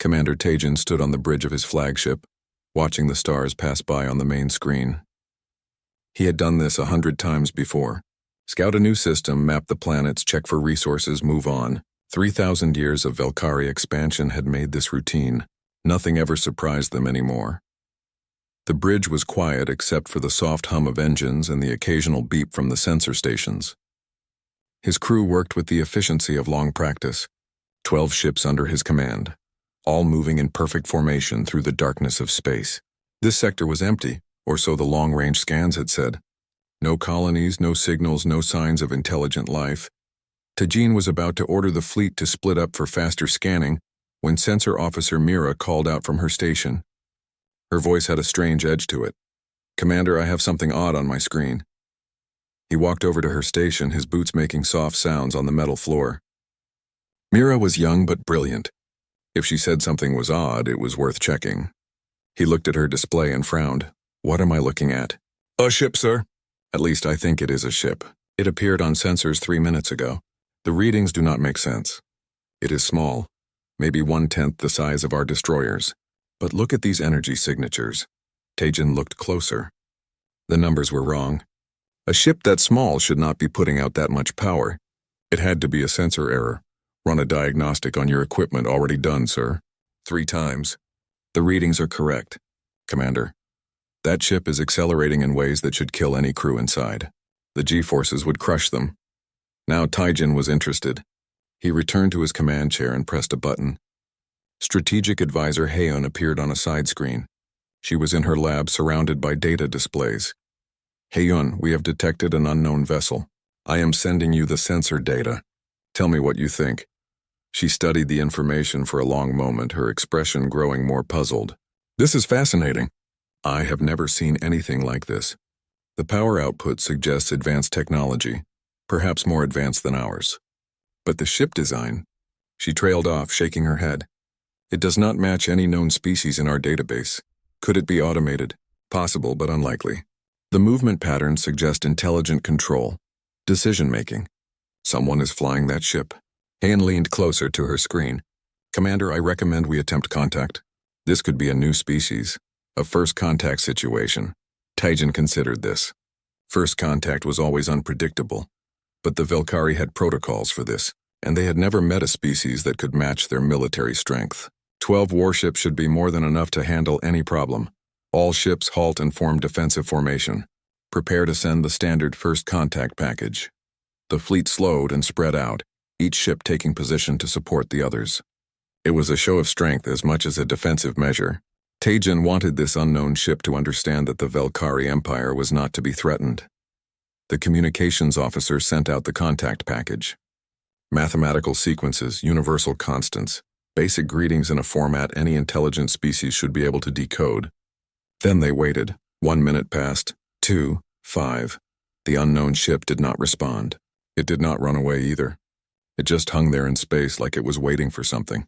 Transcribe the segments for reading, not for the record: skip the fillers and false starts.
Commander Tajin stood on the bridge of his flagship, watching the stars pass by on the main screen. He had done this 100 times before. Scout a new system, map the planets, check for resources, move on. 3,000 years of Velkari expansion had made this routine. Nothing ever surprised them anymore. The bridge was quiet except for the soft hum of engines and the occasional beep from the sensor stations. His crew worked with the efficiency of long practice. 12 ships under his command, all moving in perfect formation through the darkness of space. This sector was empty, or so the long-range scans had said. No colonies, no signals, no signs of intelligent life. Tajin was about to order the fleet to split up for faster scanning when Sensor Officer Mira called out from her station. Her voice had a strange edge to it. "Commander, I have something odd on my screen." He walked over to her station, his boots making soft sounds on the metal floor. Mira was young but brilliant. If she said something was odd, it was worth checking. He looked at her display and frowned. "What am I looking at?" "A ship, sir." "At least I think it is a ship. It appeared on sensors 3 minutes ago. The readings do not make sense. It is small, maybe 1/10 the size of our destroyers. But look at these energy signatures." Tajin looked closer. The numbers were wrong. A ship that small should not be putting out that much power. It had to be a sensor error. "Run a diagnostic on your equipment. Already done, sir." 3 times. "The readings are correct, Commander. That ship is accelerating in ways that should kill any crew inside. The G-forces would crush them." Now Tajin was interested. He returned to his command chair and pressed a button. Strategic Advisor Heian appeared on a side screen. She was in her lab surrounded by data displays. "Heian, we have detected an unknown vessel. I am sending you the sensor data. Tell me what you think." She studied the information for a long moment, her expression growing more puzzled. "This is fascinating. I have never seen anything like this. The power output suggests advanced technology, perhaps more advanced than ours. But the ship design..." She trailed off, shaking her head. "It does not match any known species in our database. Could it be automated? Possible, but unlikely. The movement patterns suggest intelligent control, decision-making. Someone is flying that ship." Heian leaned closer to her screen. "Commander, I recommend we attempt contact. This could be a new species, a first contact situation." Tajin considered this. First contact was always unpredictable, but the Velkari had protocols for this, and they had never met a species that could match their military strength. 12 warships should be more than enough to handle any problem. All ships halt and form defensive formation. Prepare to send the standard first contact package. The fleet slowed and spread out, each ship taking position to support the others. It was a show of strength as much as a defensive measure. Tajin wanted this unknown ship to understand that the Velkari Empire was not to be threatened. The communications officer sent out the contact package. Mathematical sequences, universal constants, basic greetings in a format any intelligent species should be able to decode. Then they waited. 1 minute passed, 2, 5. The unknown ship did not respond. It did not run away either. It just hung there in space like it was waiting for something.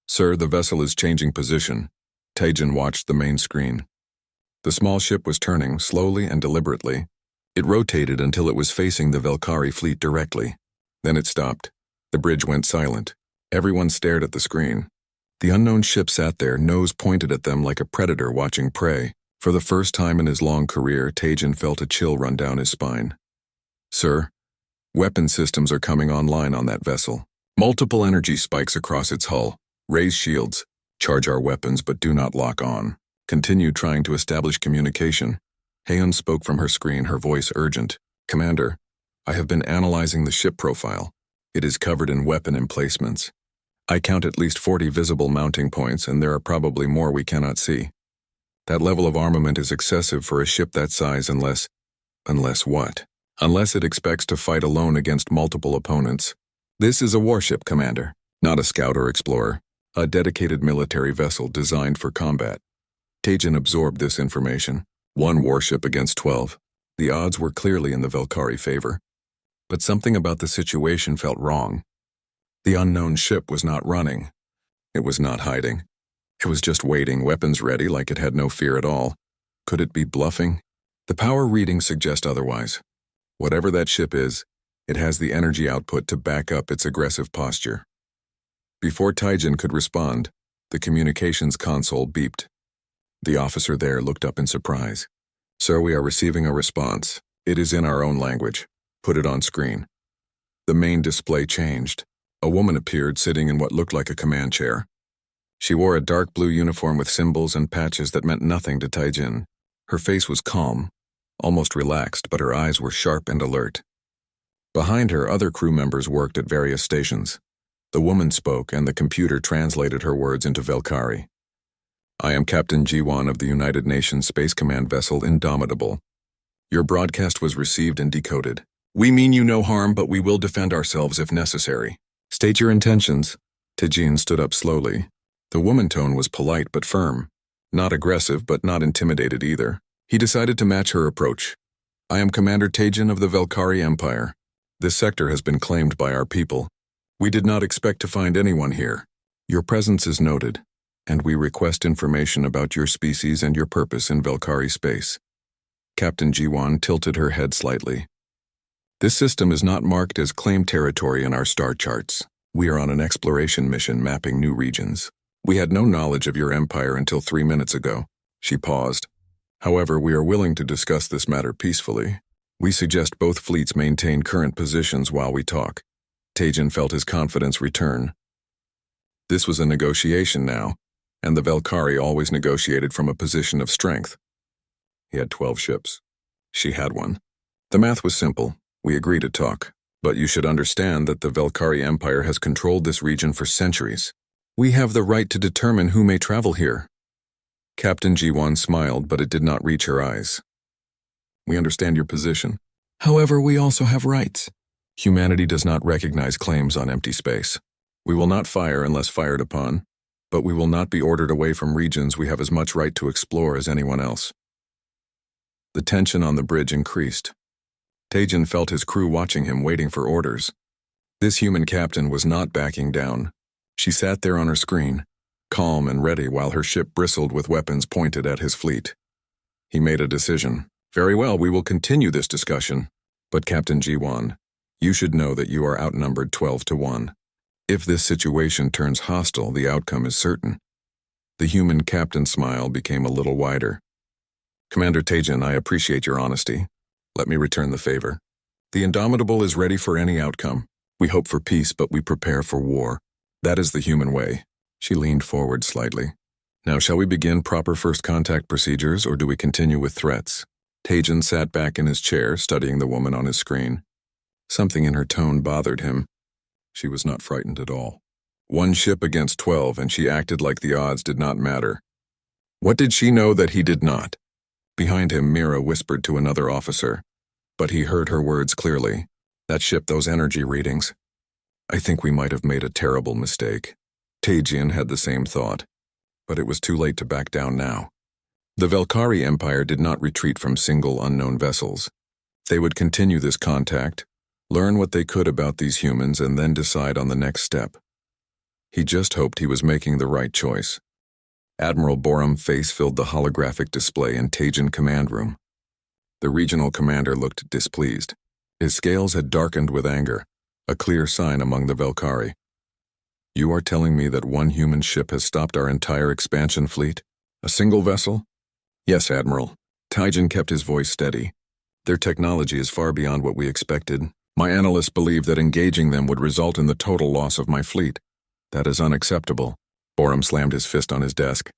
"Sir, the vessel is changing position." Tajin watched the main screen. The small ship was turning, slowly and deliberately. It rotated until it was facing the Velkari fleet directly. Then it stopped. The bridge went silent. Everyone stared at the screen. The unknown ship sat there, nose pointed at them like a predator watching prey. For the first time in his long career, Tajin felt a chill run down his spine. "Sir, weapon systems are coming online on that vessel. Multiple energy spikes across its hull. Raise shields. Charge our weapons, but do not lock on. Continue trying to establish communication." Heian spoke from her screen, her voice urgent. "Commander, I have been analyzing the ship profile. It is covered in weapon emplacements. I count at least 40 visible mounting points, and there are probably more we cannot see. That level of armament is excessive for a ship that size unless what? Unless it expects to fight alone against multiple opponents. This is a warship, Commander, not a scout or explorer. A dedicated military vessel designed for combat." Tajin absorbed this information. 1 warship against 12. The odds were clearly in the Velkari favor. But something about the situation felt wrong. The unknown ship was not running. It was not hiding. It was just waiting, weapons ready, like it had no fear at all. Could it be bluffing? The power readings suggest otherwise. Whatever that ship is, it has the energy output to back up its aggressive posture. Before Tajin could respond, The communications console beeped. The officer there looked up in surprise. "Sir, we are receiving a response. It is in our own language. Put it on screen." The main display changed. A woman appeared sitting in what looked like a command chair. She wore a dark blue uniform with symbols and patches that meant nothing to Taijin. Her face was calm, almost relaxed, but her eyes were sharp and alert. Behind her, other crew members worked at various stations. The woman spoke, and the computer translated her words into Velkari. "I am Captain Jiwan of the United Nations Space Command vessel Indomitable. Your broadcast was received and decoded. We mean you no harm, but we will defend ourselves if necessary. State your intentions." Taijin stood up slowly. The woman tone was polite but firm. Not aggressive, but not intimidated either. He decided to match her approach. "I am Commander Taijin of the Velkari Empire. This sector has been claimed by our people. We did not expect to find anyone here. Your presence is noted, and we request information about your species and your purpose in Velkari space." Captain Jiwan tilted her head slightly. "This system is not marked as claimed territory in our star charts. We are on an exploration mission mapping new regions. We had no knowledge of your empire until 3 minutes ago." She paused. "However, we are willing to discuss this matter peacefully. We suggest both fleets maintain current positions while we talk." Taijin felt his confidence return. This was a negotiation now, and the Velkari always negotiated from a position of strength. He had 12 ships. She had one. The math was simple. We agreed to talk, but you should understand that the Velkari Empire has controlled this region for centuries. We have the right to determine who may travel here. Captain Jiwan smiled, but it did not reach her eyes. "We understand your position. However, we also have rights. Humanity does not recognize claims on empty space. We will not fire unless fired upon, but we will not be ordered away from regions we have as much right to explore as anyone else." The tension on the bridge increased. Taijin felt his crew watching him, waiting for orders. This human captain was not backing down. She sat there on her screen, calm and ready while her ship bristled with weapons pointed at his fleet. He made a decision. "Very well, we will continue this discussion. But Captain Jiwan, you should know that you are outnumbered 12-1. If this situation turns hostile, the outcome is certain." The human captain's smile became a little wider. "Commander Taijin, I appreciate your honesty. Let me return the favor. The Indomitable is ready for any outcome. We hope for peace, but we prepare for war. That is the human way." She leaned forward slightly. "Now, shall we begin proper first contact procedures, or do we continue with threats?" Taijin sat back in his chair, studying the woman on his screen. Something in her tone bothered him. She was not frightened at all. 1 ship against 12, and she acted like the odds did not matter. What did she know that he did not? Behind him, Mira whispered to another officer, but he heard her words clearly. "That ship, those energy readings. I think we might have made a terrible mistake." Taijin had the same thought, but it was too late to back down now. The Velkari Empire did not retreat from single unknown vessels. They would continue this contact, learn what they could about these humans, and then decide on the next step. He just hoped he was making the right choice. Admiral Borum's face filled the holographic display in Taijin command room. The regional commander looked displeased. His scales had darkened with anger, a clear sign among the Velkari. "You are telling me that 1 human ship has stopped our entire expansion fleet? A single vessel?" "Yes, Admiral." Taijin kept his voice steady. "Their technology is far beyond what we expected. My analysts believe that engaging them would result in the total loss of my fleet. That is unacceptable." Borum slammed his fist on his desk.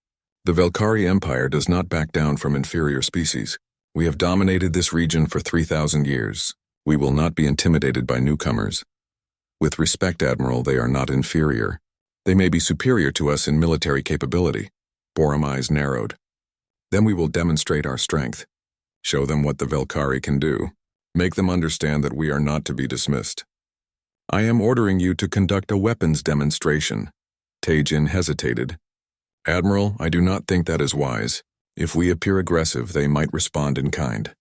"The Velkari Empire does not back down from inferior species. We have dominated this region for 3,000 years. We will not be intimidated by newcomers. With respect, Admiral, they are not inferior. They may be superior to us in military capability." Borum's eyes narrowed. "Then we will demonstrate our strength. Show them what the Velkari can do. Make them understand that we are not to be dismissed. I am ordering you to conduct a weapons demonstration." Taijin hesitated. "Admiral, I do not think that is wise. If we appear aggressive, they might respond in kind."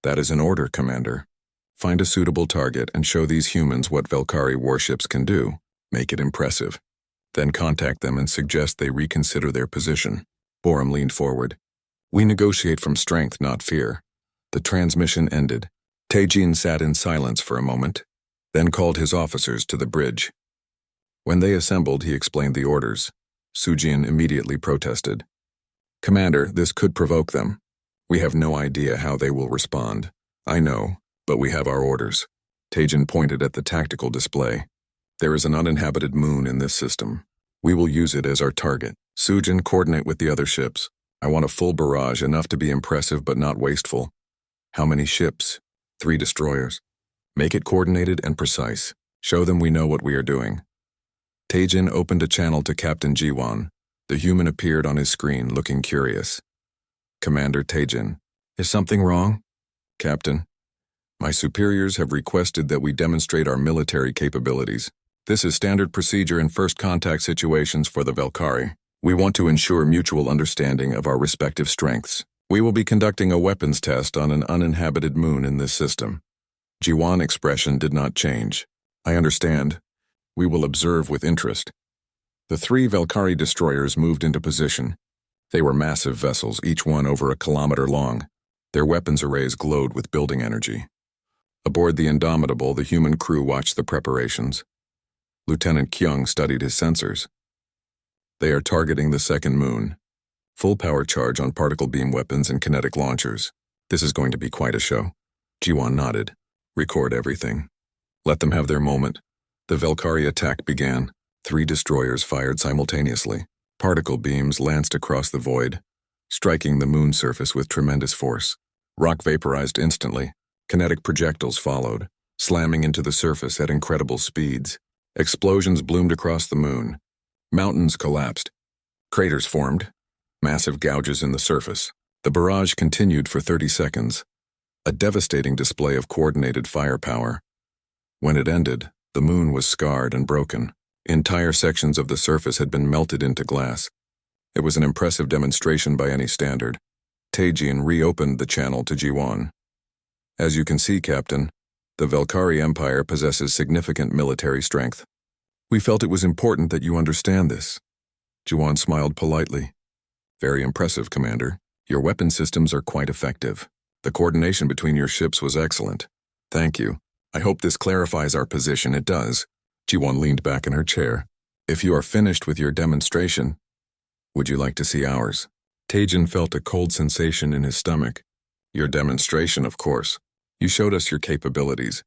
"That is an order, Commander. Find a suitable target and show these humans what Velkari warships can do. Make it impressive. Then contact them and suggest they reconsider their position." Borum leaned forward. "We negotiate from strength, not fear." The transmission ended. Taijin sat in silence for a moment, then called his officers to the bridge. When they assembled, he explained the orders. Sujin immediately protested. Commander, this could provoke them. We have no idea how they will respond. I know, but we have our orders. Taejin pointed at the tactical display. There is an uninhabited moon in this system. We will use it as our target. Sujin, coordinate with the other ships. I want a full barrage, enough to be impressive but not wasteful. How many ships? 3 destroyers. Make it coordinated and precise. Show them we know what we are doing. Taejin opened a channel to Captain Jiwon. The human appeared on his screen, looking curious. Commander Taejin. Is something wrong? Captain. My superiors have requested that we demonstrate our military capabilities. This is standard procedure in first contact situations for the Valkyrie. We want to ensure mutual understanding of our respective strengths. We will be conducting a weapons test on an uninhabited moon in this system. Jiwon's expression did not change. I understand. We will observe with interest. The 3 Valkyrie destroyers moved into position. They were massive vessels, each one over a kilometer long. Their weapons arrays glowed with building energy. Aboard the Indomitable, the human crew watched the preparations. Lieutenant Kyung studied his sensors. They are targeting the second moon. Full power charge on particle beam weapons and kinetic launchers. This is going to be quite a show. Jiwon nodded. Record everything. Let them have their moment. The Valkyrie attack began. 3 destroyers fired simultaneously. Particle beams lanced across the void, striking the moon surface with tremendous force. Rock vaporized instantly. Kinetic projectiles followed, slamming into the surface at incredible speeds. Explosions bloomed across the moon. Mountains collapsed. Craters formed. Massive gouges in the surface. The barrage continued for 30 seconds. A devastating display of coordinated firepower. When it ended, the moon was scarred and broken. Entire sections of the surface had been melted into glass. It was an impressive demonstration by any standard. Taejin reopened the channel to Jiwon. As you can see, Captain, the Valkyrie Empire possesses significant military strength. We felt it was important that you understand this. Jiwon smiled politely. Very impressive, Commander. Your weapon systems are quite effective. The coordination between your ships was excellent. Thank you. I hope this clarifies our position. It does. Jiwon leaned back in her chair. If you are finished with your demonstration, would you like to see ours? Taejin felt a cold sensation in his stomach. Your demonstration, of course. You showed us your capabilities.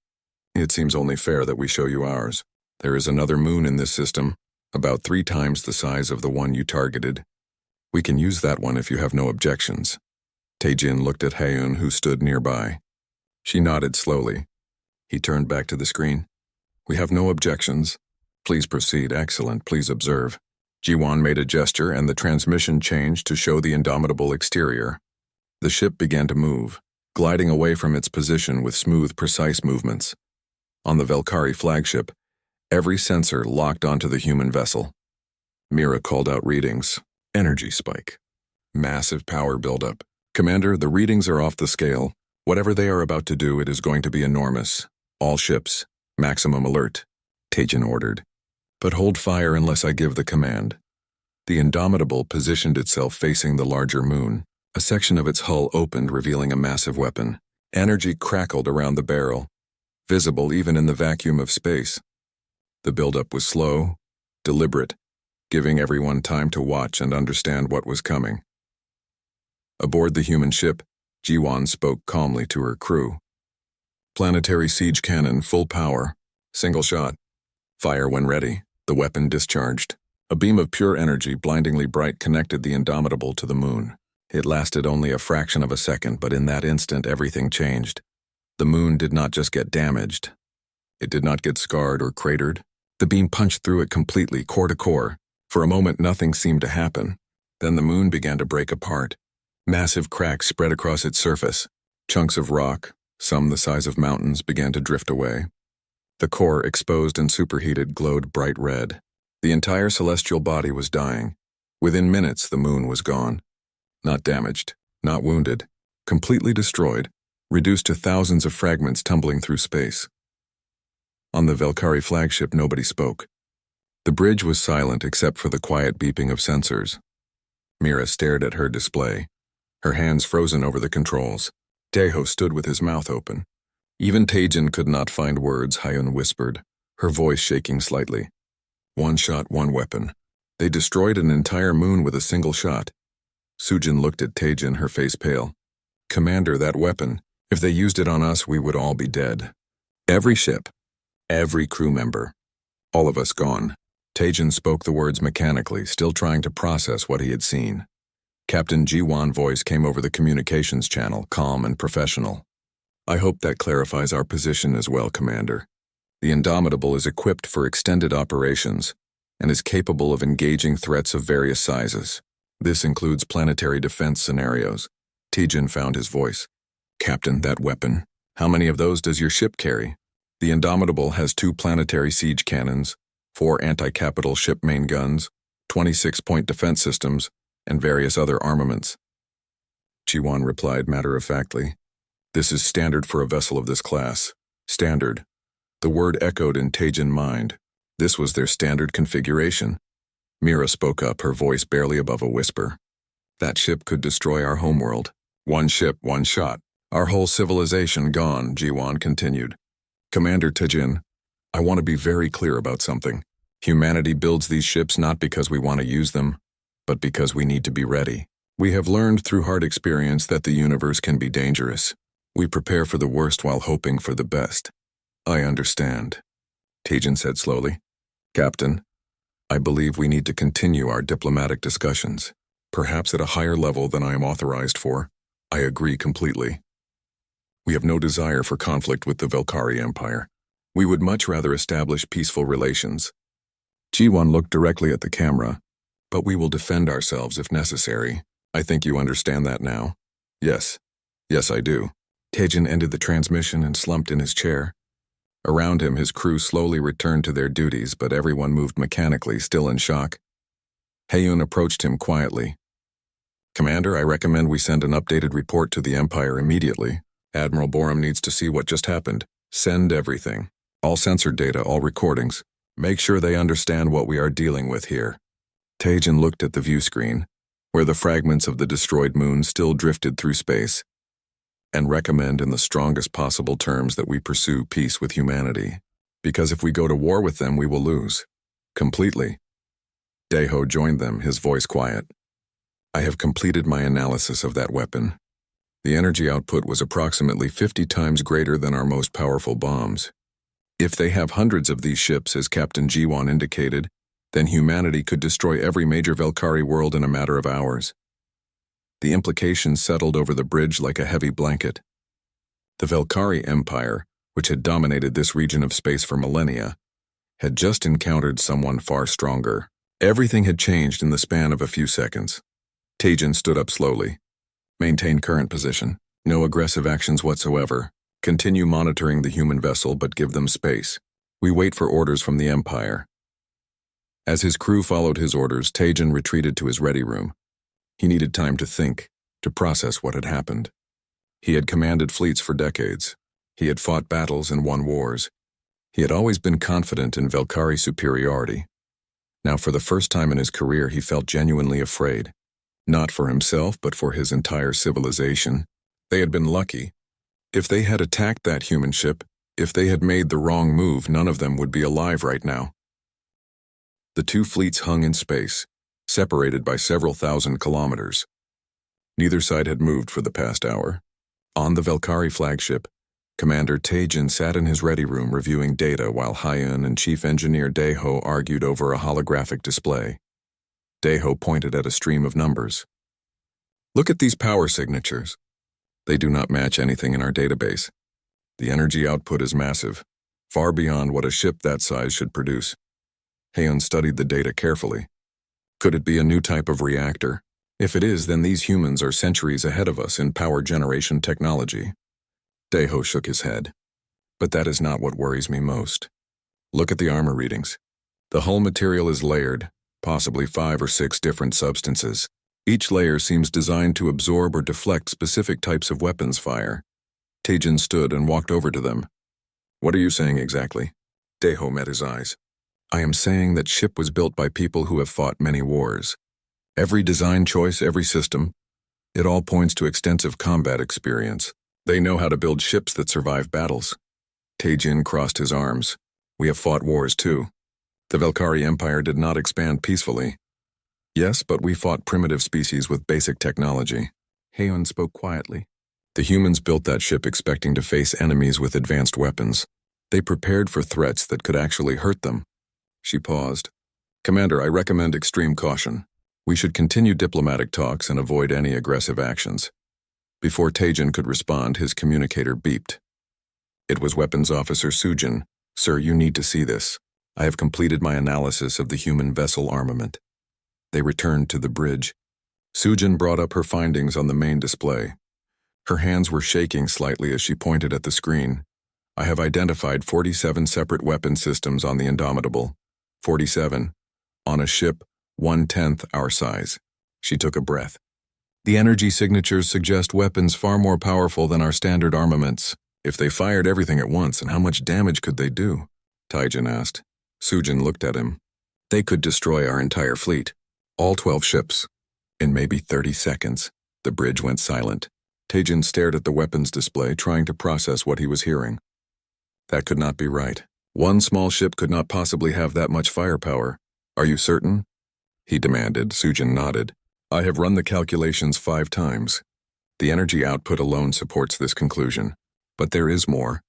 It seems only fair that we show you ours. There is another moon in this system, about 3 times the size of the one you targeted. We can use that one if you have no objections. Taejin looked at Haeun, who stood nearby. She nodded slowly. He turned back to the screen. We have no objections. Please proceed. Excellent. Please observe. Jiwon made a gesture and the transmission changed to show the Indomitable exterior. The ship began to move, gliding away from its position with smooth, precise movements. On the Valkyrie flagship, every sensor locked onto the human vessel. Mira called out readings. Energy spike. Massive power buildup. Commander, the readings are off the scale. Whatever they are about to do, it is going to be enormous. All ships, maximum alert, Taejin ordered. But hold fire unless I give the command. The Indomitable positioned itself facing the larger moon. A section of its hull opened, revealing a massive weapon. Energy crackled around the barrel, visible even in the vacuum of space. The buildup was slow, deliberate, giving everyone time to watch and understand what was coming. Aboard the human ship, Jiwon spoke calmly to her crew. Planetary siege cannon, full power. Single shot. Fire when ready. The weapon discharged. A beam of pure energy, blindingly bright, connected the Indomitable to the moon. It lasted only a fraction of a second, but in that instant everything changed. The moon did not just get damaged. It did not get scarred or cratered. The beam punched through it completely, core to core. For a moment nothing seemed to happen. Then the moon began to break apart. Massive cracks spread across its surface. Chunks of rock, some the size of mountains, began to drift away. The core, exposed and superheated, glowed bright red. The entire celestial body was dying. Within minutes, the moon was gone. Not damaged, not wounded, completely destroyed, reduced to thousands of fragments tumbling through space. On the Valkyrie flagship, nobody spoke. The bridge was silent except for the quiet beeping of sensors. Mira stared at her display, her hands frozen over the controls. Daeho stood with his mouth open. Even Taejin could not find words, Haeun whispered, her voice shaking slightly. One shot, one weapon. They destroyed an entire moon with a single shot. Sujin looked at Taejin, her face pale. Commander, that weapon, if they used it on us, we would all be dead. Every ship, every crew member, all of us gone. Taejin spoke the words mechanically, still trying to process what he had seen. Captain Ji-won's voice came over the communications channel, calm and professional. I hope that clarifies our position as well, Commander. The Indomitable is equipped for extended operations and is capable of engaging threats of various sizes. This includes planetary defense scenarios. Taejin found his voice. Captain, that weapon, how many of those does your ship carry? The Indomitable has 2 planetary siege cannons, 4 anti-capital ship main guns, 26-point defense systems, and various other armaments. Ji-won replied matter-of-factly. This is standard for a vessel of this class. Standard. The word echoed in Taejin's mind. This was their standard configuration. Mira spoke up, her voice barely above a whisper. That ship could destroy our homeworld. 1 ship, 1 shot. Our whole civilization gone, Ji-won continued. Commander Taejin, I want to be very clear about something. Humanity builds these ships not because we want to use them, but because we need to be ready. We have learned through hard experience that the universe can be dangerous. We prepare for the worst while hoping for the best. I understand, Taejin said slowly. Captain, I believe we need to continue our diplomatic discussions, perhaps at a higher level than I am authorized for. I agree completely. We have no desire for conflict with the Velkari Empire. We would much rather establish peaceful relations. Ji-won looked directly at the camera. But we will defend ourselves if necessary. I think you understand that now. Yes. Yes, I do. Taejin ended the transmission and slumped in his chair. Around him, his crew slowly returned to their duties, but everyone moved mechanically, still in shock. Haeun approached him quietly. Commander, I recommend we send an updated report to the Empire immediately. Admiral Borum needs to see what just happened. Send everything. All censored data, all recordings. Make sure they understand what we are dealing with here. Taejin looked at the view screen, where the fragments of the destroyed moon still drifted through space, and recommend in the strongest possible terms that we pursue peace with humanity, because if we go to war with them, we will lose. Completely. Daeho joined them, his voice quiet. I have completed my analysis of that weapon. The energy output was approximately 50 times greater than our most powerful bombs. If they have hundreds of these ships, as Captain Ji-won indicated, then humanity could destroy every major Velkari world in a matter of hours. The implications settled over the bridge like a heavy blanket. The Velkari Empire, which had dominated this region of space for millennia, had just encountered someone far stronger. Everything had changed in the span of a few seconds. Taejin stood up slowly. Maintain current position. No aggressive actions whatsoever. Continue monitoring the human vessel, but give them space. We wait for orders from the Empire. As his crew followed his orders, Taejin retreated to his ready room. He needed time to think, to process what had happened. He had commanded fleets for decades. He had fought battles and won wars. He had always been confident in Velkari superiority. Now, for the first time in his career, he felt genuinely afraid. Not for himself, but for his entire civilization. They had been lucky. If they had attacked that human ship, if they had made the wrong move, none of them would be alive right now. The 2 fleets hung in space, separated by several thousand kilometers. Neither side had moved for the past hour. On the Velkari flagship, Commander Taejin sat in his ready room reviewing data while Haeun and Chief Engineer Daeho argued over a holographic display. Daeho pointed at a stream of numbers. Look at these power signatures. They do not match anything in our database. The energy output is massive, far beyond what a ship that size should produce. Haeun studied the data carefully. Could it be a new type of reactor? If it is, then these humans are centuries ahead of us in power generation technology. Daeho shook his head. But that is not what worries me most. Look at the armor readings. The hull material is layered, possibly 5 or 6 different substances. Each layer seems designed to absorb or deflect specific types of weapons fire. Taejin stood and walked over to them. What are you saying exactly? Daeho met his eyes. I am saying that ship was built by people who have fought many wars. Every design choice, every system, it all points to extensive combat experience. They know how to build ships that survive battles. Taejin crossed his arms. We have fought wars too. The Velkari Empire did not expand peacefully. Yes, but we fought primitive species with basic technology. Heon spoke quietly. The humans built that ship expecting to face enemies with advanced weapons. They prepared for threats that could actually hurt them. She paused. Commander, I recommend extreme caution. We should continue diplomatic talks and avoid any aggressive actions. Before Taejin could respond, his communicator beeped. It was Weapons Officer Sujin. Sir, you need to see this. I have completed my analysis of the human vessel armament. They returned to the bridge. Sujin brought up her findings on the main display. Her hands were shaking slightly as she pointed at the screen. I have identified 47 separate weapon systems on the Indomitable. 47. On a ship 1/10 our size. She took a breath. The energy signatures suggest weapons far more powerful than our standard armaments. If they fired everything at once, and how much damage could they do? Taejin asked. Sujin looked at him. They could destroy our entire fleet. All 12 ships. In maybe 30 seconds. The bridge went silent. Taejin stared at the weapons display, trying to process what he was hearing. That could not be right. One small ship could not possibly have that much firepower. Are you certain? He demanded. Sujin nodded. I have run the calculations 5 times. The energy output alone supports this conclusion. But there is more.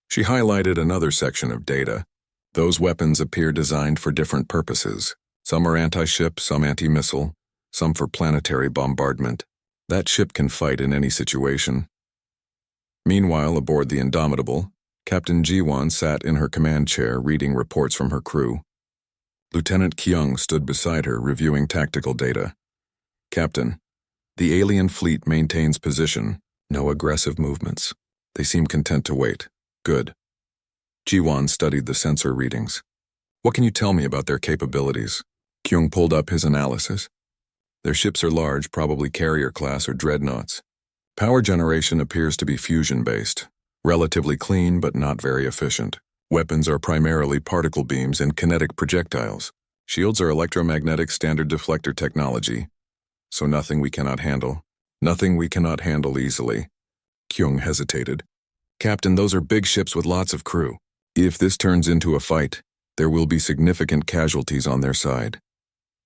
She highlighted another section of data. Those weapons appear designed for different purposes. Some are anti-ship, some anti-missile, some for planetary bombardment. That ship can fight in any situation. Meanwhile, aboard the Indomitable, Captain Ji-won sat in her command chair reading reports from her crew. Lieutenant Kyung stood beside her reviewing tactical data. Captain, the alien fleet maintains position. No aggressive movements. They seem content to wait. Good. Ji-won studied the sensor readings. What can you tell me about their capabilities? Kyung pulled up his analysis. Their ships are large, probably carrier class or dreadnoughts. Power generation appears to be fusion-based. Relatively clean, but not very efficient. Weapons are primarily particle beams and kinetic projectiles. Shields are electromagnetic standard deflector technology. So nothing we cannot handle. Nothing we cannot handle easily. Kyung hesitated. Captain, those are big ships with lots of crew. If this turns into a fight, there will be significant casualties on their side.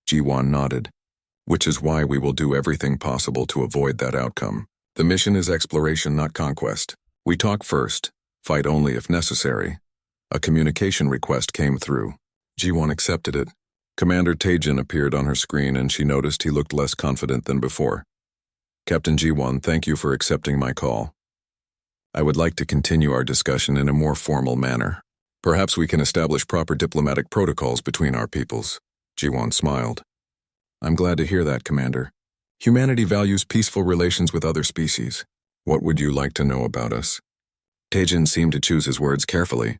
Ji-won nodded. Which is why we will do everything possible to avoid that outcome. The mission is exploration, not conquest. We talk first, fight only if necessary. A communication request came through. Ji-won accepted it. Commander Taejin appeared on her screen and she noticed he looked less confident than before. Captain Ji-won, thank you for accepting my call. I would like to continue our discussion in a more formal manner. Perhaps we can establish proper diplomatic protocols between our peoples. Ji-won smiled. I'm glad to hear that, Commander. Humanity values peaceful relations with other species. What would you like to know about us? Taejin seemed to choose his words carefully.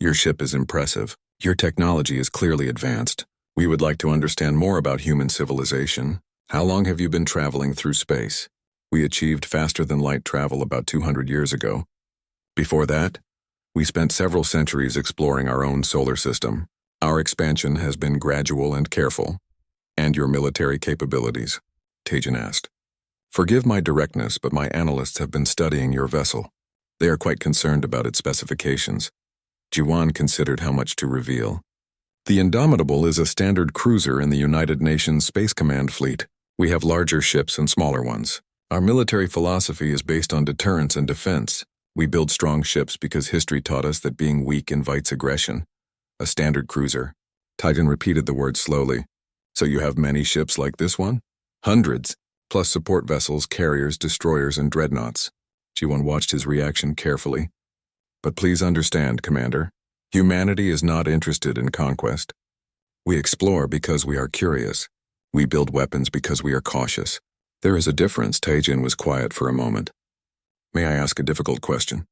Your ship is impressive. Your technology is clearly advanced. We would like to understand more about human civilization. How long have you been traveling through space? We achieved faster-than-light travel about 200 years ago. Before that, we spent several centuries exploring our own solar system. Our expansion has been gradual and careful. And your military capabilities? Taejin asked. Forgive my directness, but my analysts have been studying your vessel. They are quite concerned about its specifications. Ji-won considered how much to reveal. The Indomitable is a standard cruiser in the United Nations Space Command fleet. We have larger ships and smaller ones. Our military philosophy is based on deterrence and defense. We build strong ships because history taught us that being weak invites aggression. A standard cruiser. Taejin repeated the word slowly. So you have many ships like this one? Hundreds, plus support vessels, carriers, destroyers, and dreadnoughts. Ji-won watched his reaction carefully. But please understand, Commander, humanity is not interested in conquest. We explore because we are curious. We build weapons because we are cautious. There is a difference. Taejin was quiet for a moment. May I ask a difficult question?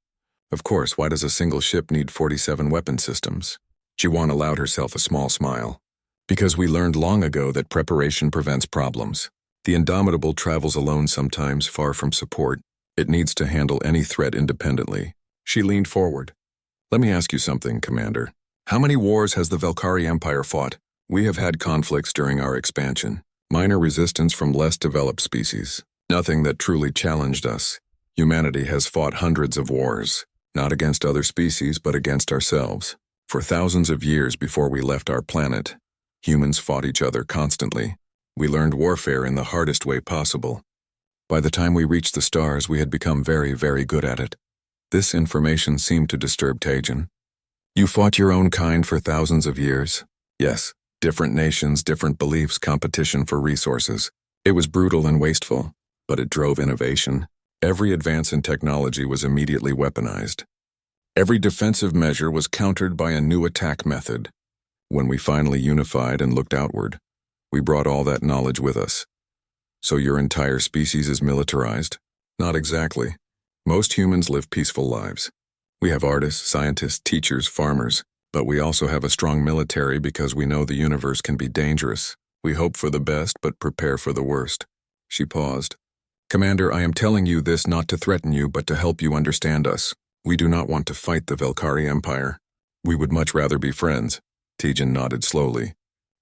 Of course, why does a single ship need 47 weapon systems? Ji-won allowed herself a small smile. Because we learned long ago that preparation prevents problems. The Indomitable travels alone sometimes, far from support. It needs to handle any threat independently. She leaned forward. Let me ask you something, Commander. How many wars has the Valkyrie Empire fought? We have had conflicts during our expansion. Minor resistance from less developed species. Nothing that truly challenged us. Humanity has fought hundreds of wars. Not against other species, but against ourselves. For thousands of years before we left our planet, humans fought each other constantly. We learned warfare in the hardest way possible. By the time we reached the stars, we had become very, very good at it. This information seemed to disturb Tejan. You fought your own kind for thousands of years? Yes. Different nations, different beliefs, competition for resources. It was brutal and wasteful, but it drove innovation. Every advance in technology was immediately weaponized. Every defensive measure was countered by a new attack method. When we finally unified and looked outward, we brought all that knowledge with us. So your entire species is militarized? Not exactly. Most humans live peaceful lives. We have artists, scientists, teachers, farmers, but we also have a strong military because we know the universe can be dangerous. We hope for the best, but prepare for the worst. She paused. Commander, I am telling you this not to threaten you, but to help you understand us. We do not want to fight the Velkari Empire. We would much rather be friends. Tejan nodded slowly.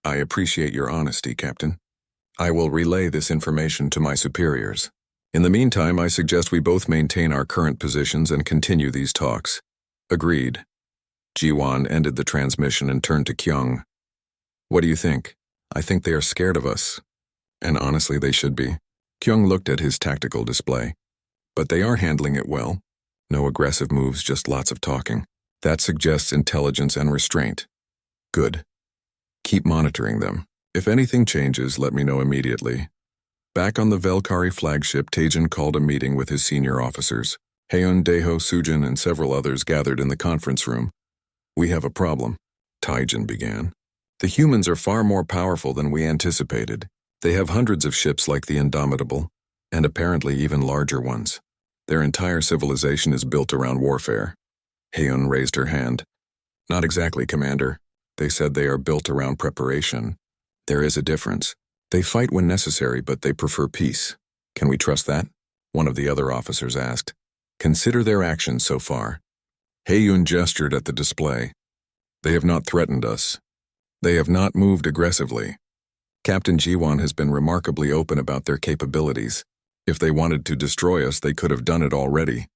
I appreciate your honesty, Captain. I will relay this information to my superiors. In the meantime, I suggest we both maintain our current positions and continue these talks. Agreed. Jiwan ended the transmission and turned to Kyung. What do you think? I think they are scared of us. And honestly, they should be. Kyung looked at his tactical display. But they are handling it well. No aggressive moves, just lots of talking. That suggests intelligence and restraint. Good. Keep monitoring them. If anything changes, let me know immediately. Back on the Velkari flagship, Tejan called a meeting with his senior officers. Haeun, Daeho, Sujin, and several others gathered in the conference room. We have a problem, Tejan began. The humans are far more powerful than we anticipated. They have hundreds of ships like the Indomitable, and apparently even larger ones. Their entire civilization is built around warfare. Haeun raised her hand. Not exactly, Commander. They said they are built around preparation. There is a difference. They fight when necessary, but they prefer peace. Can we trust that? One of the other officers asked. Consider their actions so far. Haeun gestured at the display. They have not threatened us. They have not moved aggressively. Captain Jiwan has been remarkably open about their capabilities. If they wanted to destroy us, they could have done it already.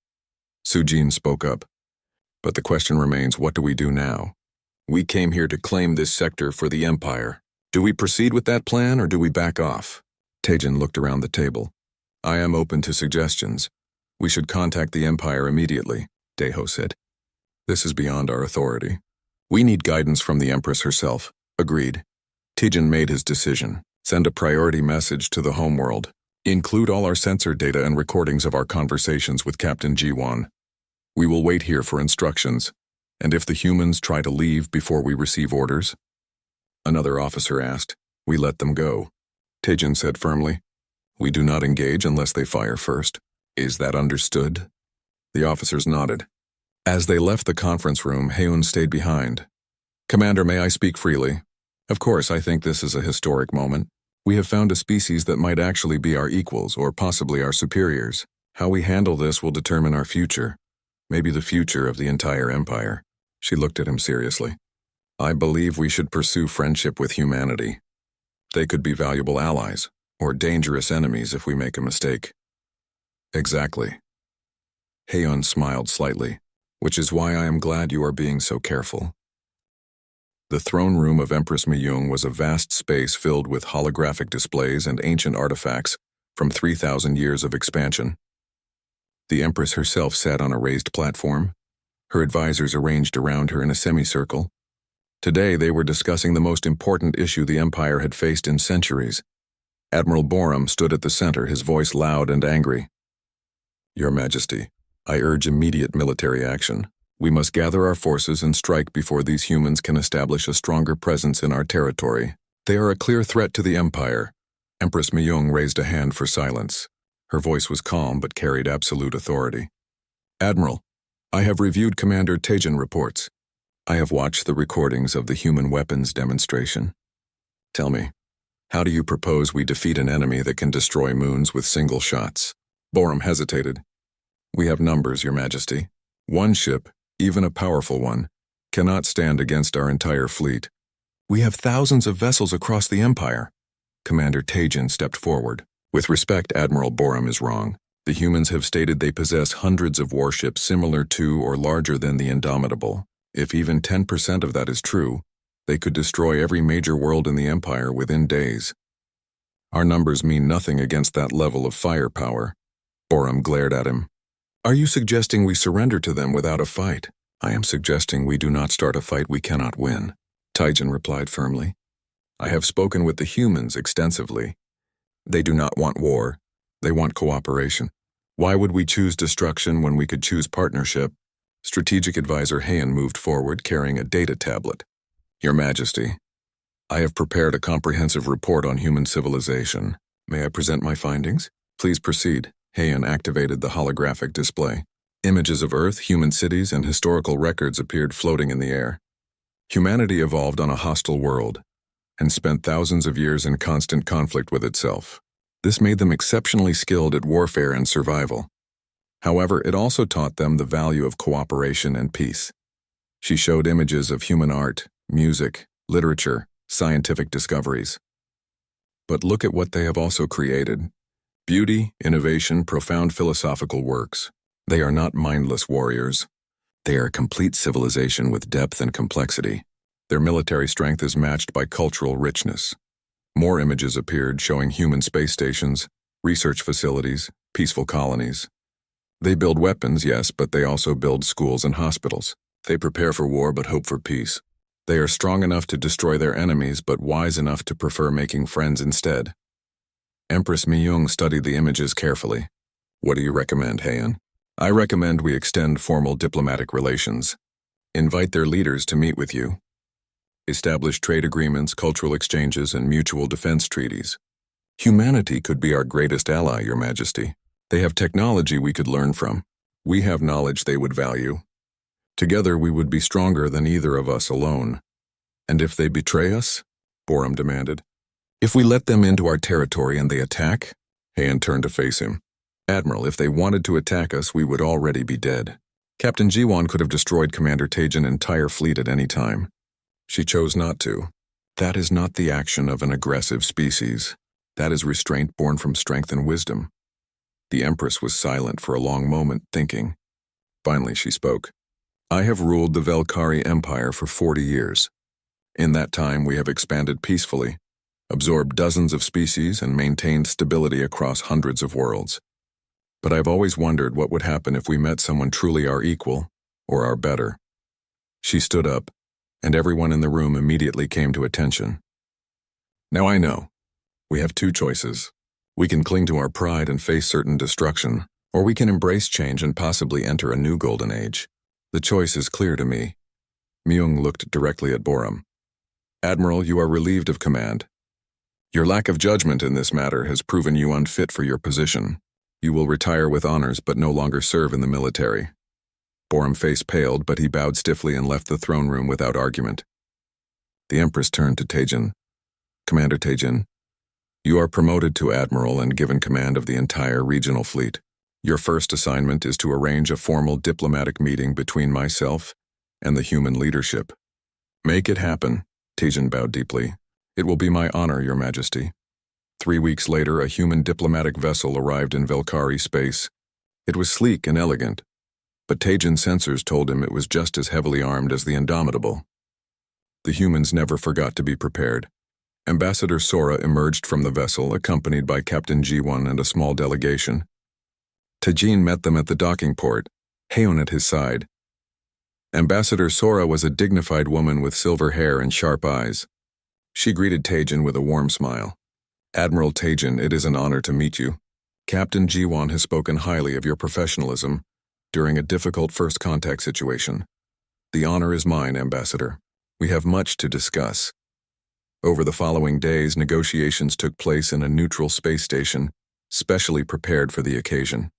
Sujin spoke up. But the question remains, what do we do now? We came here to claim this sector for the Empire. Do we proceed with that plan or do we back off? Tejan looked around the table. I am open to suggestions. We should contact the Empire immediately, Daeho said. This is beyond our authority. We need guidance from the Empress herself. Agreed. Tejan made his decision. Send a priority message to the homeworld. Include all our sensor data and recordings of our conversations with Captain Jiwan. We will wait here for instructions. And if the humans try to leave before we receive orders? Another officer asked. We let them go. Tejan said firmly. We do not engage unless they fire first. Is that understood? The officers nodded. As they left the conference room, Haeun stayed behind. Commander, may I speak freely? Of course, I think this is a historic moment. We have found a species that might actually be our equals or possibly our superiors. How we handle this will determine our future. Maybe the future of the entire empire. She looked at him seriously. I believe we should pursue friendship with humanity. They could be valuable allies, or dangerous enemies if we make a mistake. Exactly. Haeun smiled slightly, which is why I am glad you are being so careful. The throne room of Empress Miyung was a vast space filled with holographic displays and ancient artifacts from 3,000 years of expansion. The Empress herself sat on a raised platform, her advisors arranged around her in a semicircle. Today they were discussing the most important issue the Empire had faced in centuries. Admiral Borum stood at the center, his voice loud and angry. Your Majesty, I urge immediate military action. We must gather our forces and strike before these humans can establish a stronger presence in our territory. They are a clear threat to the Empire. Empress Miyung raised a hand for silence. Her voice was calm but carried absolute authority. Admiral, I have reviewed Commander Tejan reports. I have watched the recordings of the human weapons demonstration. Tell me, how do you propose we defeat an enemy that can destroy moons with single shots? Borum hesitated. We have numbers, Your Majesty. One ship, even a powerful one, cannot stand against our entire fleet. We have thousands of vessels across the Empire. Commander Tejan stepped forward. With respect, Admiral Borum is wrong. The humans have stated they possess hundreds of warships similar to or larger than the Indomitable. If even 10% of that is true, they could destroy every major world in the Empire within days. Our numbers mean nothing against that level of firepower. Borum glared at him. Are you suggesting we surrender to them without a fight? I am suggesting we do not start a fight we cannot win, Taijin replied firmly. I have spoken with the humans extensively. They do not want war. They want cooperation. Why would we choose destruction when we could choose partnership? Strategic Advisor Heian moved forward carrying a data tablet. Your Majesty, I have prepared a comprehensive report on human civilization. May I present my findings? Please proceed. Heian activated the holographic display. Images of Earth, human cities, and historical records appeared floating in the air. Humanity evolved on a hostile world and spent thousands of years in constant conflict with itself. This made them exceptionally skilled at warfare and survival. However, it also taught them the value of cooperation and peace. She showed images of human art, music, literature, scientific discoveries. But look at what they have also created. Beauty, innovation, profound philosophical works. They are not mindless warriors. They are a complete civilization with depth and complexity. Their military strength is matched by cultural richness. More images appeared showing human space stations, research facilities, peaceful colonies. They build weapons, yes, but they also build schools and hospitals. They prepare for war but hope for peace. They are strong enough to destroy their enemies but wise enough to prefer making friends instead. Empress Miyung studied the images carefully. What do you recommend, Heian? I recommend we extend formal diplomatic relations. Invite their leaders to meet with you. Establish trade agreements, cultural exchanges, and mutual defense treaties. Humanity could be our greatest ally, Your Majesty. They have technology we could learn from. We have knowledge they would value. Together we would be stronger than either of us alone. And if they betray us? Borum demanded. If we let them into our territory and they attack? Heian turned to face him. Admiral, if they wanted to attack us, we would already be dead. Captain Jiwon could have destroyed Commander Taijin's entire fleet at any time. She chose not to. That is not the action of an aggressive species. That is restraint born from strength and wisdom. The Empress was silent for a long moment, thinking. Finally, she spoke. I have ruled the Velkari Empire for 40 years. In that time, we have expanded peacefully, absorbed dozens of species, and maintained stability across hundreds of worlds. But I've always wondered what would happen if we met someone truly our equal, or our better. She stood up, and everyone in the room immediately came to attention. Now I know. We have two choices. We can cling to our pride and face certain destruction, or we can embrace change and possibly enter a new golden age. The choice is clear to me. Myung looked directly at Borum. Admiral, you are relieved of command. Your lack of judgment in this matter has proven you unfit for your position. You will retire with honors but no longer serve in the military. Borum's face paled, but he bowed stiffly and left the throne room without argument. The Empress turned to Taijin. Commander Taijin, you are promoted to Admiral and given command of the entire regional fleet. Your first assignment is to arrange a formal diplomatic meeting between myself and the human leadership. Make it happen, Taijin bowed deeply. It will be my honor, Your Majesty. 3 weeks later, a human diplomatic vessel arrived in Velkari space. It was sleek and elegant, but Taijin's sensors told him it was just as heavily armed as the Indomitable. The humans never forgot to be prepared. Ambassador Sora emerged from the vessel, accompanied by Captain Jiwon and a small delegation. Taijin met them at the docking port, Heian at his side. Ambassador Sora was a dignified woman with silver hair and sharp eyes. She greeted Taijin with a warm smile. Admiral Taijin, it is an honor to meet you. Captain Jiwon has spoken highly of your professionalism during a difficult first contact situation. The honor is mine, Ambassador. We have much to discuss. Over the following days, negotiations took place in a neutral space station, specially prepared for the occasion.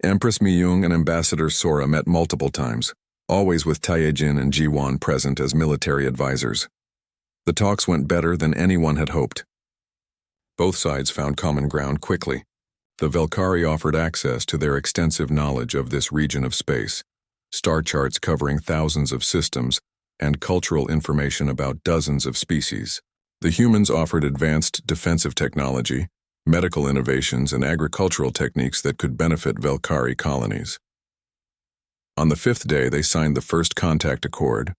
Empress Miyung and Ambassador Sora met multiple times, always with Taijin and Jiwon present as military advisors. The talks went better than anyone had hoped. Both sides found common ground quickly. The Velkari offered access to their extensive knowledge of this region of space, star charts covering thousands of systems, and cultural information about dozens of species. The humans offered advanced defensive technology, medical innovations, and agricultural techniques that could benefit Velkari colonies. On the 5th day, they signed the First Contact Accord.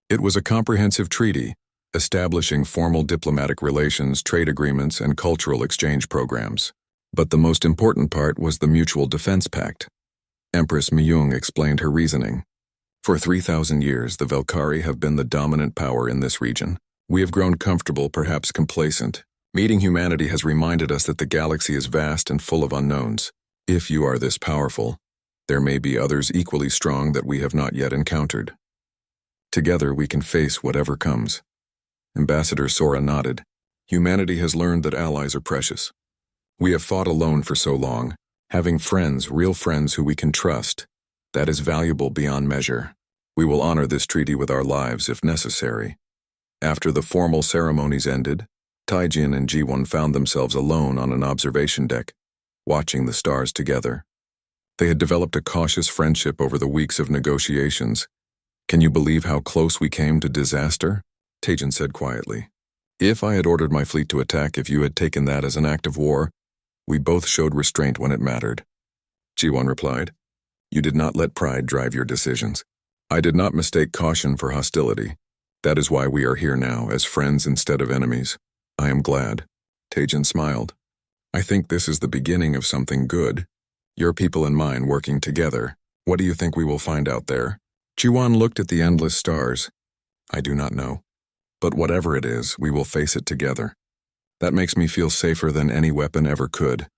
It was a comprehensive treaty, establishing formal diplomatic relations, trade agreements, and cultural exchange programs. But the most important part was the Mutual Defense Pact. Empress Myung explained her reasoning. For 3,000 years, the Velkari have been the dominant power in this region. We have grown comfortable, perhaps complacent. Meeting humanity has reminded us that the galaxy is vast and full of unknowns. If you are this powerful, there may be others equally strong that we have not yet encountered. Together we can face whatever comes. Ambassador Sora nodded. Humanity has learned that allies are precious. We have fought alone for so long. Having friends, real friends who we can trust, that is valuable beyond measure. We will honor this treaty with our lives if necessary. After the formal ceremonies ended, Taijin and Ji-won found themselves alone on an observation deck, watching the stars together. They had developed a cautious friendship over the weeks of negotiations. Can you believe how close we came to disaster? Taijin said quietly. If I had ordered my fleet to attack, if you had taken that as an act of war, we both showed restraint when it mattered. Ji-won replied. You did not let pride drive your decisions. I did not mistake caution for hostility. That is why we are here now, as friends instead of enemies. I am glad. Taijin smiled. I think this is the beginning of something good. Your people and mine working together. What do you think we will find out there? Ji-won looked at the endless stars. I do not know. But whatever it is, we will face it together. That makes me feel safer than any weapon ever could.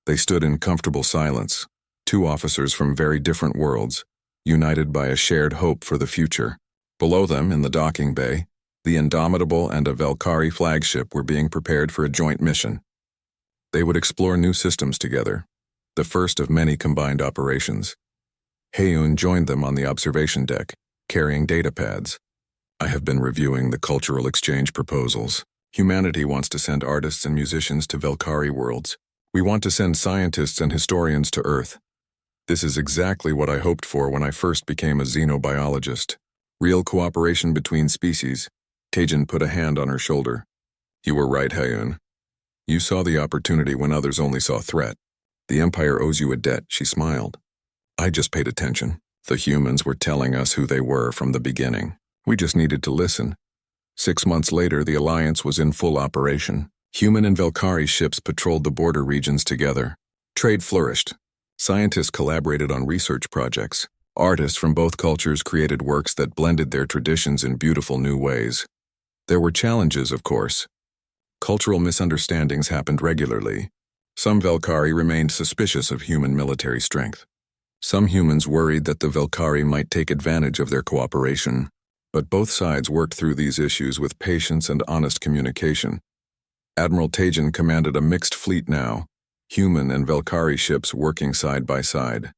They stood in comfortable silence, two officers from very different worlds, united by a shared hope for the future. Below them, in the docking bay, the Indomitable and a Velkari flagship were being prepared for a joint mission. They would explore new systems together, the first of many combined operations. Haeun joined them on the observation deck, carrying data pads. I have been reviewing the cultural exchange proposals. Humanity wants to send artists and musicians to Velkari worlds. We want to send scientists and historians to Earth. This is exactly what I hoped for when I first became a xenobiologist. Real cooperation between species. Taijin put a hand on her shoulder. You were right, Haeun. You saw the opportunity when others only saw threat. The Empire owes you a debt, she smiled. I just paid attention. The humans were telling us who they were from the beginning. We just needed to listen. 6 months later, the Alliance was in full operation. Human and Velkari ships patrolled the border regions together. Trade flourished. Scientists collaborated on research projects. Artists from both cultures created works that blended their traditions in beautiful new ways. There were challenges, of course. Cultural misunderstandings happened regularly. Some Velkari remained suspicious of human military strength. Some humans worried that the Velkari might take advantage of their cooperation. But both sides worked through these issues with patience and honest communication. Admiral Taijin commanded a mixed fleet now, human and Velkari ships working side by side.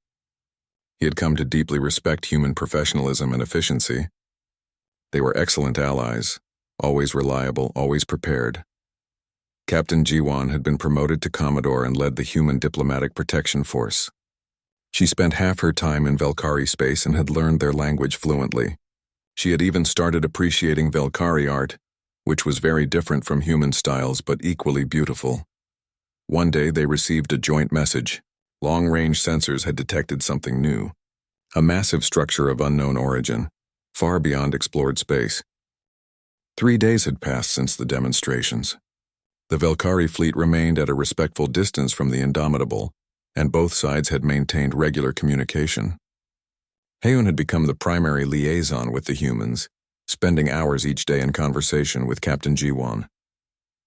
He had come to deeply respect human professionalism and efficiency. They were excellent allies, always reliable, always prepared. Captain Ji-won had been promoted to Commodore and led the Human Diplomatic Protection Force. She spent half her time in Velkari space and had learned their language fluently. She had even started appreciating Velkari art, which was very different from human styles but equally beautiful. One day they received a joint message. Long-range sensors had detected something new. A massive structure of unknown origin, far beyond explored space. 3 days had passed since the demonstrations. The Velkari fleet remained at a respectful distance from the Indomitable, and both sides had maintained regular communication. Haeun had become the primary liaison with the humans, spending hours each day in conversation with Captain Ji-won.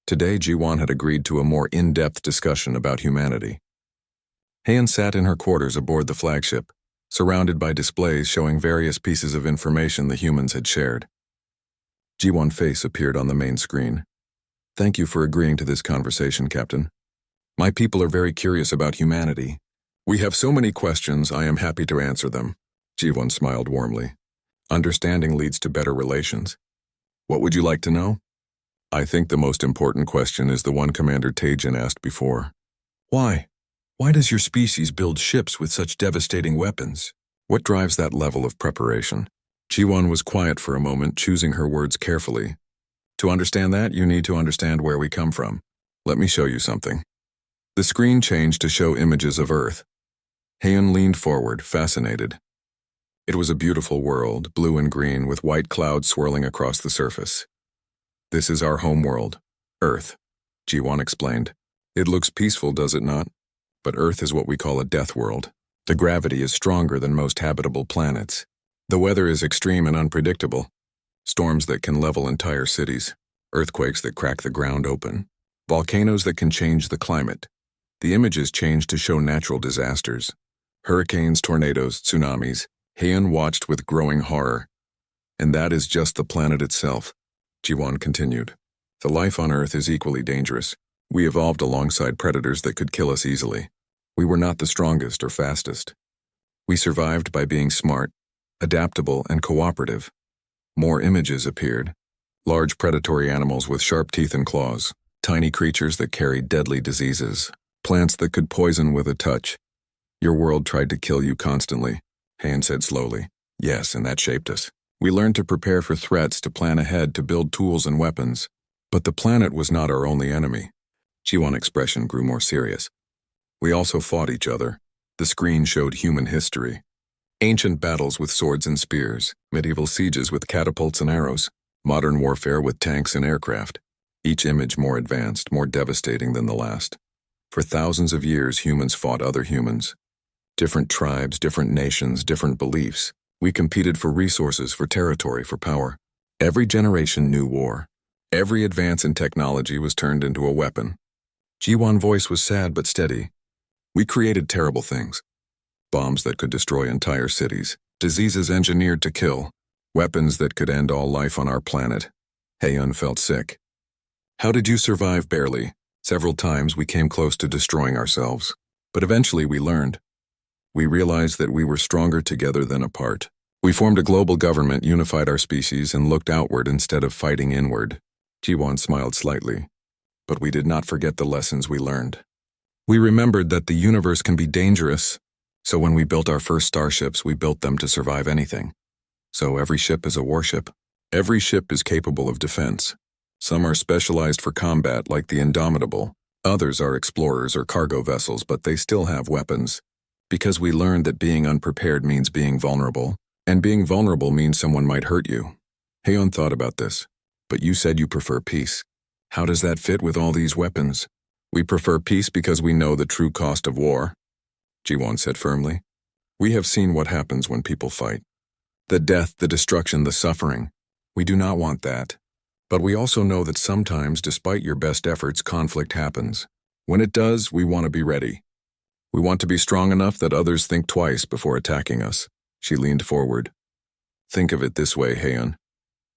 Today, Ji-won had agreed to a more in-depth discussion about humanity. Haeun sat in her quarters aboard the flagship, surrounded by displays showing various pieces of information the humans had shared. Ji-won's face appeared on the main screen. Thank you for agreeing to this conversation, Captain. My people are very curious about humanity. We have so many questions, I am happy to answer them. Ji-won smiled warmly. Understanding leads to better relations. What would you like to know? I think the most important question is the one Commander Taijin asked before. Why? Why does your species build ships with such devastating weapons? What drives that level of preparation? Ji-won was quiet for a moment, choosing her words carefully. To understand that, you need to understand where we come from. Let me show you something. The screen changed to show images of Earth. Haeun leaned forward, fascinated. It was a beautiful world, blue and green, with white clouds swirling across the surface. This is our homeworld, Earth, Jiwon explained. It looks peaceful, does it not? But Earth is what we call a death world. The gravity is stronger than most habitable planets. The weather is extreme and unpredictable. Storms that can level entire cities, earthquakes that crack the ground open, volcanoes that can change the climate. The images change to show natural disasters. Hurricanes, tornadoes, tsunamis. Heian watched with growing horror. And that is just the planet itself, Jiwon continued. The life on Earth is equally dangerous. We evolved alongside predators that could kill us easily. We were not the strongest or fastest. We survived by being smart, adaptable, and cooperative. More images appeared. Large predatory animals with sharp teeth and claws, tiny creatures that carried deadly diseases, plants that could poison with a touch. Your world tried to kill you constantly, Heian said slowly. Yes, and that shaped us. We learned to prepare for threats, to plan ahead, to build tools and weapons. But the planet was not our only enemy. Jiwon's expression grew more serious. We also fought each other. The screen showed human history. Ancient battles with swords and spears, medieval sieges with catapults and arrows, modern warfare with tanks and aircraft. Each image more advanced, more devastating than the last. For thousands of years, humans fought other humans. Different tribes, different nations, different beliefs. We competed for resources, for territory, for power. Every generation knew war. Every advance in technology was turned into a weapon. Jiwon's voice was sad but steady. We created terrible things. Bombs that could destroy entire cities, diseases engineered to kill, weapons that could end all life on our planet. Heian felt sick. How did you survive? Barely. Several times we came close to destroying ourselves. But eventually we learned. We realized that we were stronger together than apart. We formed a global government, unified our species, and looked outward instead of fighting inward. Jiwon smiled slightly. But we did not forget the lessons we learned. We remembered that the universe can be dangerous, so when we built our first starships, we built them to survive anything. So every ship is a warship. Every ship is capable of defense. Some are specialized for combat, like the Indomitable. Others are explorers or cargo vessels, but they still have weapons. Because we learned that being unprepared means being vulnerable, and being vulnerable means someone might hurt you. Heian thought about this. But you said you prefer peace. How does that fit with all these weapons? We prefer peace because we know the true cost of war, Jiwon said firmly. We have seen what happens when people fight. The death, the destruction, the suffering. We do not want that. But we also know that sometimes, despite your best efforts, conflict happens. When it does, we want to be ready. We want to be strong enough that others think twice before attacking us. She leaned forward. Think of it this way, Heian.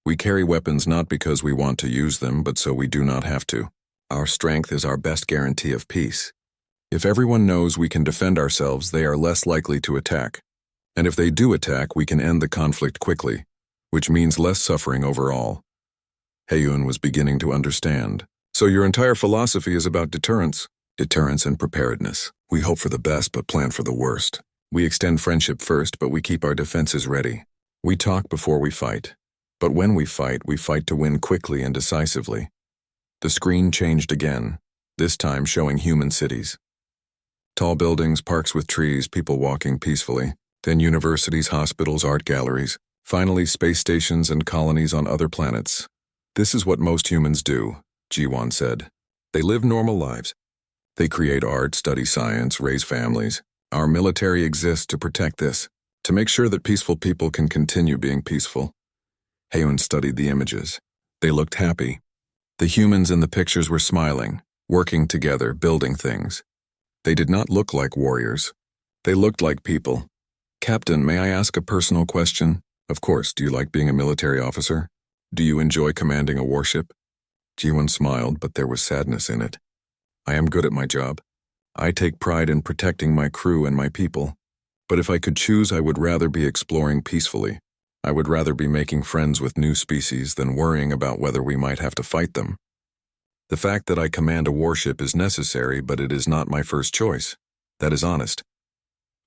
We carry weapons not because we want to use them, but so we do not have to. Our strength is our best guarantee of peace. If everyone knows we can defend ourselves, they are less likely to attack. And if they do attack, we can end the conflict quickly, which means less suffering overall. Heian was beginning to understand. So your entire philosophy is about deterrence. Deterrence and preparedness. We hope for the best but plan for the worst. We extend friendship first, but we keep our defenses ready. We talk before we fight. But when we fight to win quickly and decisively. The screen changed again, this time showing human cities. Tall buildings, parks with trees, people walking peacefully, then universities, hospitals, art galleries, finally space stations and colonies on other planets. This is what most humans do, Jiwon said. They live normal lives. They create art, study science, raise families. Our military exists to protect this, to make sure that peaceful people can continue being peaceful. Heian studied the images. They looked happy. The humans in the pictures were smiling, working together, building things. They did not look like warriors. They looked like people. Captain, may I ask a personal question? Of course, do you like being a military officer? Do you enjoy commanding a warship? Jiwon smiled, but there was sadness in it. I am good at my job. I take pride in protecting my crew and my people. But if I could choose, I would rather be exploring peacefully. I would rather be making friends with new species than worrying about whether we might have to fight them. The fact that I command a warship is necessary, but it is not my first choice. That is honest.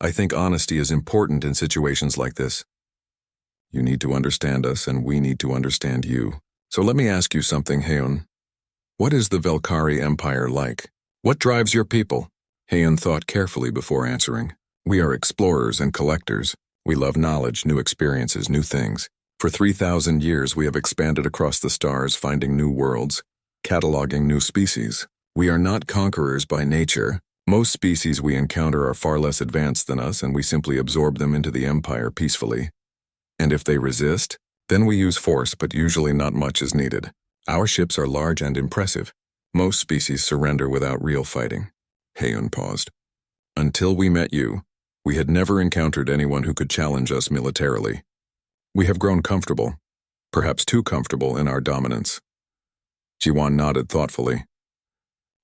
I think honesty is important in situations like this. You need to understand us, and we need to understand you. So let me ask you something, Heian. What is the Velkari Empire like? What drives your people? Heian thought carefully before answering. We are explorers and collectors. We love knowledge, new experiences, new things. For 3,000 years, we have expanded across the stars, finding new worlds, cataloging new species. We are not conquerors by nature. Most species we encounter are far less advanced than us, and we simply absorb them into the empire peacefully. And if they resist, then we use force, but usually not much is needed. Our ships are large and impressive. Most species surrender without real fighting. Heiyun paused. Until we met you, we had never encountered anyone who could challenge us militarily. We have grown comfortable, perhaps too comfortable in our dominance. Jiwan nodded thoughtfully.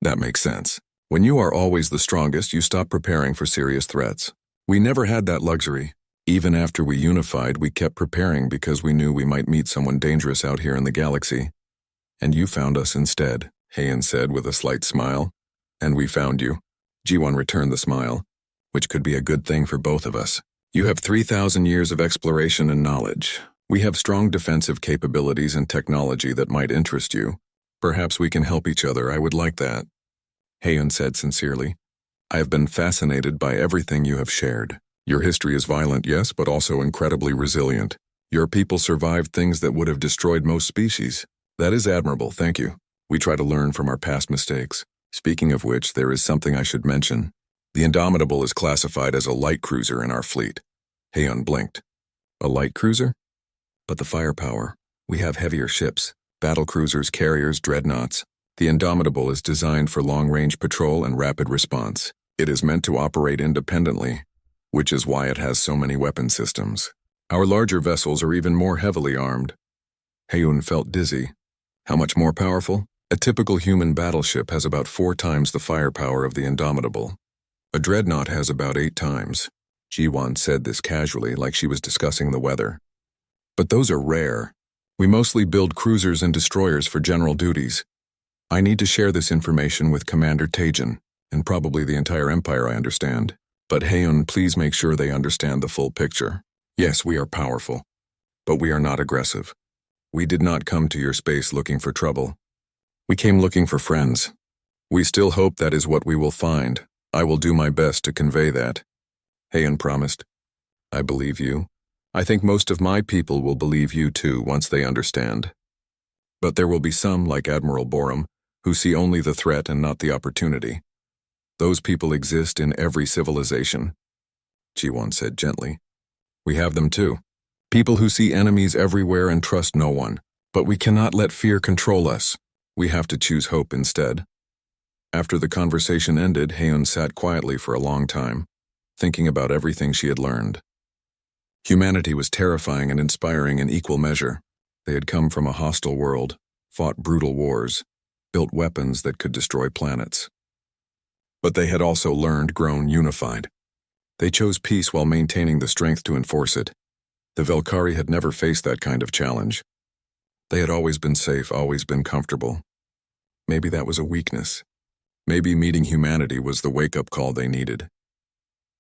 That makes sense. When you are always the strongest, you stop preparing for serious threats. We never had that luxury. Even after we unified, we kept preparing because we knew we might meet someone dangerous out here in the galaxy. And you found us instead, Heiyun said with a slight smile. And we found you. Jiwan returned the smile, which could be a good thing for both of us. You have 3,000 years of exploration and knowledge. We have strong defensive capabilities and technology that might interest you. Perhaps we can help each other. I would like that. Heiyun said sincerely. I have been fascinated by everything you have shared. Your history is violent, yes, but also incredibly resilient. Your people survived things that would have destroyed most species. That is admirable, thank you. We try to learn from our past mistakes. Speaking of which, there is something I should mention. The Indomitable is classified as a light cruiser in our fleet. Heiyun blinked. A light cruiser? But the firepower. We have heavier ships, battle cruisers, carriers, dreadnoughts. The Indomitable is designed for long-range patrol and rapid response. It is meant to operate independently, which is why it has so many weapon systems. Our larger vessels are even more heavily armed. Heiyun felt dizzy. How much more powerful? A typical human battleship has about 4 times the firepower of the Indomitable. A dreadnought has about 8 times. Jiwan said this casually, like she was discussing the weather. But those are rare. We mostly build cruisers and destroyers for general duties. I need to share this information with Commander Taejin, and probably the entire Empire, I understand. But Heiyun, please make sure they understand the full picture. Yes, we are powerful, but we are not aggressive. We did not come to your space looking for trouble. We came looking for friends. We still hope that is what we will find. I will do my best to convey that. Heiyun promised. I believe you. I think most of my people will believe you too once they understand. But there will be some, like Admiral Borum, who see only the threat and not the opportunity. Those people exist in every civilization. Jiwan said gently. We have them too. People who see enemies everywhere and trust no one. But we cannot let fear control us. We have to choose hope instead. After the conversation ended, Heiyun sat quietly for a long time, thinking about everything she had learned. Humanity was terrifying and inspiring in equal measure. They had come from a hostile world, fought brutal wars, built weapons that could destroy planets. But they had also learned, grown, unified. They chose peace while maintaining the strength to enforce it. The Velkari had never faced that kind of challenge. They had always been safe, always been comfortable. Maybe that was a weakness. Maybe meeting humanity was the wake-up call they needed.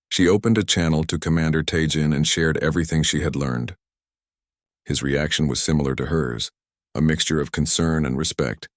She opened a channel to Commander Taejin and shared everything she had learned. His reaction was similar to hers, a mixture of concern and respect.